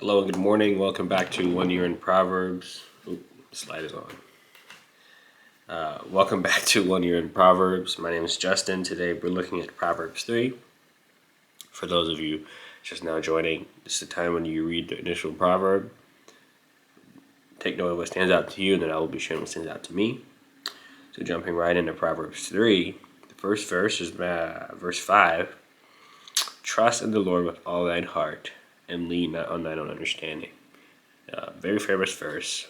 Hello and good morning. Welcome back to 1 Year in Proverbs. Oop, slide is on. Welcome back to 1 Year in Proverbs. My name is Justin. Today we're looking at Proverbs 3. For those of you just now joining, this is the time when you read the initial proverb. Take note of what stands out to you, and then I will be sharing what stands out to me. So jumping right into Proverbs 3, the first verse is verse 5. Trust in the Lord with all thine heart, and lean not on thine own understanding. Very famous verse.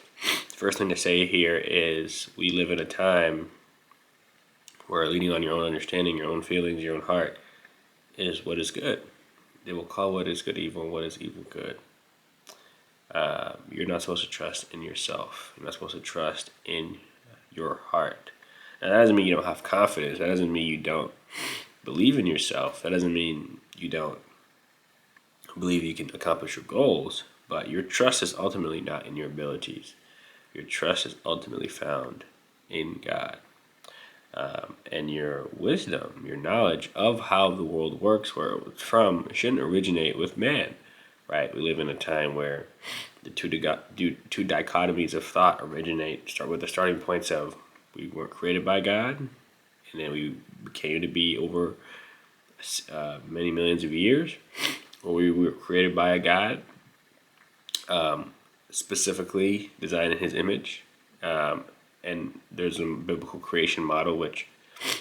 The first thing to say here is we live in a time where leaning on your own understanding, your own feelings, your own heart is what is good. They will call what is good evil and what is evil good. You're not supposed to trust in yourself. You're not supposed to trust in your heart. Now, that doesn't mean you don't have confidence. That doesn't mean you don't believe in yourself. That doesn't mean you don't believe you can accomplish your goals. But your trust is ultimately not in your abilities. Your trust is ultimately found in God. And your wisdom, your knowledge of how the world works, where it's from, shouldn't originate with man, right? We live in a time where the two dichotomies of thought start with the starting points of we weren't created by God, and then we came to be over many millions of years, or we were created by a God, specifically designed in His image. And there's a biblical creation model which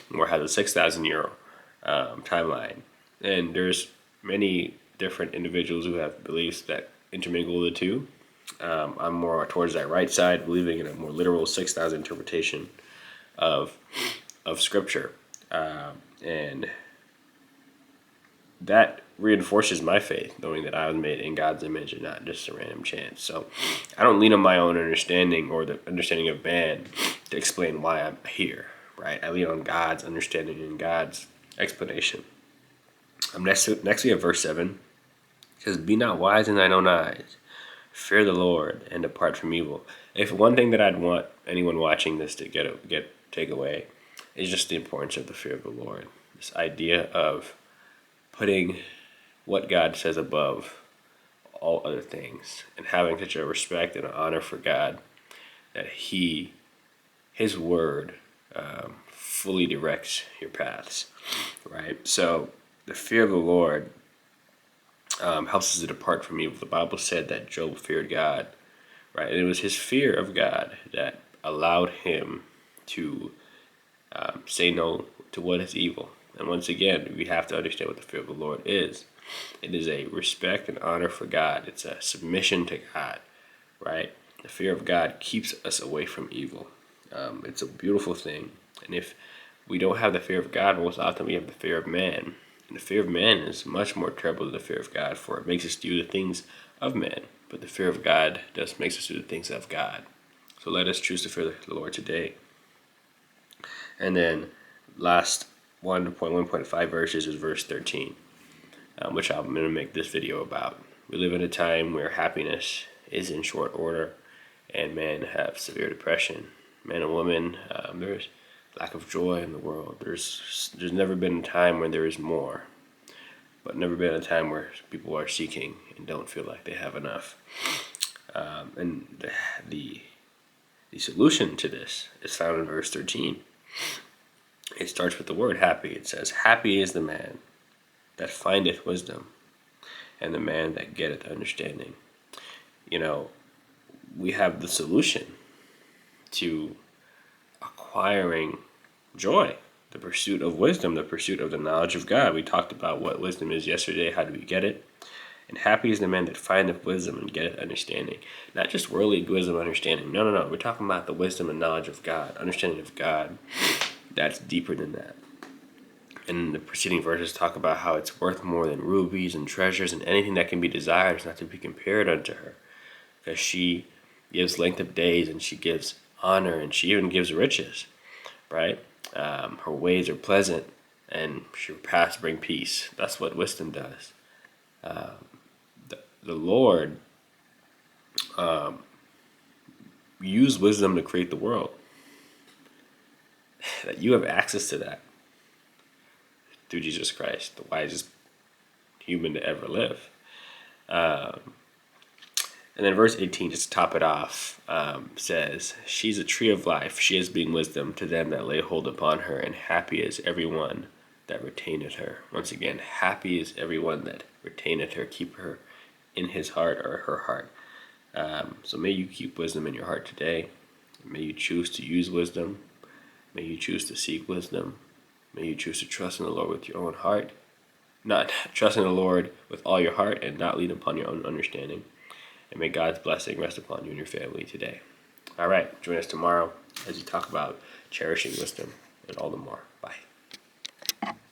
more has a 6,000 year timeline. And there's many different individuals who have beliefs that intermingle the two. I'm more towards that right side, believing in a more literal 6,000 interpretation of Scripture. And that reinforces my faith, knowing that I was made in God's image and not just a random chance. So I don't lean on my own understanding or the understanding of man to explain why I'm here, right? I lean on God's understanding and God's explanation. Next we have verse 7. It says, "Be not wise in thine own eyes. Fear the Lord and depart from evil." If one thing that I'd want anyone watching this to take away is just the importance of the fear of the Lord. This idea of putting what God says above all other things and having such a respect and an honor for God that His word fully directs your paths, right? So the fear of the Lord helps us to depart from evil. The Bible said that Job feared God, right? And it was his fear of God that allowed him to say no to what is evil. And once again, we have to understand what the fear of the Lord is. It is a respect and honor for God. It's a submission to God, right? The fear of God keeps us away from evil. It's a beautiful thing. And if we don't have the fear of God, most often we have the fear of man. And the fear of man is much more terrible than the fear of God, for it makes us do the things of man. But the fear of God makes us do the things of God. So let us choose to fear the Lord today. And then last 1.1.5 verses is verse 13, which I'm going to make this video about. We live in a time where happiness is in short order and men have severe depression. Men and women, there's lack of joy in the world. There's never been a time when there is more, but never been a time where people are seeking and don't feel like they have enough. And the solution to this is found in verse 13. It starts with the word happy. It says, "Happy is the man that findeth wisdom, and the man that getteth understanding." You know, we have the solution to acquiring joy, the pursuit of wisdom, the pursuit of the knowledge of God. We talked about what wisdom is yesterday. How do we get it? And happy is the man that findeth wisdom and getteth understanding. Not just worldly wisdom and understanding. No. We're talking about the wisdom and knowledge of God, understanding of God. That's deeper than that. And the preceding verses talk about how it's worth more than rubies and treasures, and anything that can be desired is not to be compared unto her. Because she gives length of days, and she gives honor, and she even gives riches, right? Her ways are pleasant, and her paths bring peace. That's what wisdom does. The Lord used wisdom to create the world. That you have access to that through Jesus Christ, the wisest human to ever live. And then verse 18, just to top it off, says, "She's a tree of life. She is being wisdom to them that lay hold upon her, and happy is everyone that retaineth her." Once again, happy is everyone that retaineth her, keep her in his heart or her heart. So may you keep wisdom in your heart today. May you choose to use wisdom. May you choose to seek wisdom. May you choose to trust in the Lord with your own heart. Not trust in the Lord with all your heart and not lean upon your own understanding. And may God's blessing rest upon you and your family today. All right, join us tomorrow as we talk about cherishing wisdom and all the more.